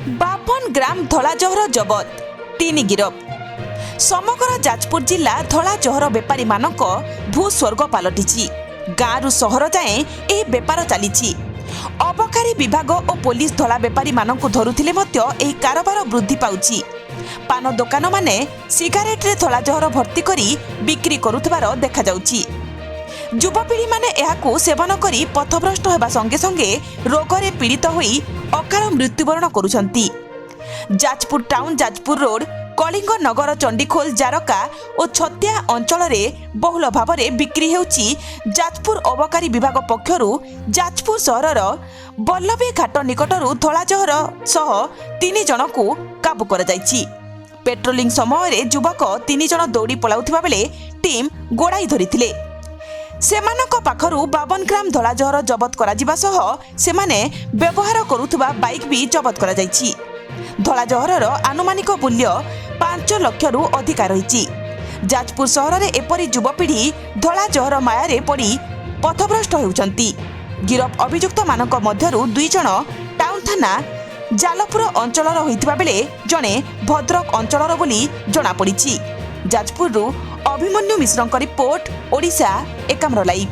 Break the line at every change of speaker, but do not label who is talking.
52 ଗ୍ରାମ ଧଳା ଜହର ଜବତ 3 ଗିରଫ। ସମଗ୍ର ଯାଜପୁର ଜିଲ୍ଲା ଧଳା ଜହର ବେପାରୀମାନଙ୍କ ଭୂସ୍ୱର୍ଗ ପାଲଟିଛି। ଗାଁରୁ ସହର ଯାଏଁ ଏହି ବେପାର ଚାଲିଛି। ଅବକାରୀ ବିଭାଗ ଓ ପୋଲିସ ଧଳା ବେପାରୀମାନଙ୍କୁ ଧରୁଥିଲେ ମଧ୍ୟ ଏହି କାରବାର ବୃଦ୍ଧି ପାଉଛି। ପାନ ଦୋକାନମାନେ ସିଗାରେଟରେ ଧଳା ଜହର ଭର୍ତ୍ତି କରି ବିକ୍ରି କରୁଥିବାର ଦେଖାଯାଉଛି। ଯୁବପିଢ଼ିମାନେ ଏହାକୁ ସେବନ କରି ପଥଭ୍ରଷ୍ଟ ହେବା ସଙ୍ଗେ ସଙ୍ଗେ ରୋଗରେ ପୀଡ଼ିତ ହୋଇ ଅକାଳ ମୃତ୍ୟୁବରଣ କରୁଛନ୍ତି। ଯାଜପୁର ଟାଉନ, ଯାଜପୁର ରୋଡ, କଳିଙ୍ଗ ନଗର, ଚଣ୍ଡିଖୋଲ, ଜାରକା ଓ ଛତିଆ ଅଞ୍ଚଳରେ ବହୁଳ ଭାବରେ ବିକ୍ରି ହେଉଛି। ଯାଜପୁର ଅବକାରୀ ବିଭାଗ ପକ୍ଷରୁ ଯାଜପୁର ସହରର ବଲ୍ଲଭୀ ଘାଟ ନିକଟରୁ ଧଳା ଜହର ସହ 3 ଜଣଙ୍କୁ କାବୁ କରାଯାଇଛି। ପେଟ୍ରୋଲିଂ ସମୟରେ ଯୁବକ 3 ଜଣ ଦୌଡ଼ି ପଳାଉଥିବା ବେଳେ ଟିମ୍ ଗୋଡ଼ାଇ ଧରିଥିଲେ। ସେମାନଙ୍କ ପାଖରୁ 52 ଗ୍ରାମ ଧଳା ଜହର ଜବତ କରାଯିବା ସହ ସେମାନେ ବ୍ୟବହାର କରୁଥିବା ବାଇକ୍ ବି ଜବତ କରାଯାଇଛି। ଧଳା ଜହରର ଆନୁମାନିକ ମୂଲ୍ୟ 5 ଲକ୍ଷରୁ ଅଧିକା ରହିଛି। ଯାଜପୁର ସହରରେ ଏପରି ଯୁବପିଢ଼ି ଧଳା ଜହର ମାୟାରେ ପଡ଼ି ପଥଭ୍ରଷ୍ଟ ହେଉଛନ୍ତି। ଗିରଫ ଅଭିଯୁକ୍ତମାନଙ୍କ ମଧ୍ୟରୁ 2 ଜଣ ଟାଉନ ଥାନା ଜାଲପୁର ଅଞ୍ଚଳର ହୋଇଥିବା ବେଳେ ଜଣେ ଭଦ୍ରକ ଅଞ୍ଚଳର ବୋଲି ଜଣାପଡ଼ିଛି। ଯାଜପୁରରୁ ଅଭିମନ୍ୟୁ ମିଶ୍ରଙ୍କ ରିପୋର୍ଟ, ଓଡ଼ିଶା ଏକାମ୍ର ଲାଇଭ୍।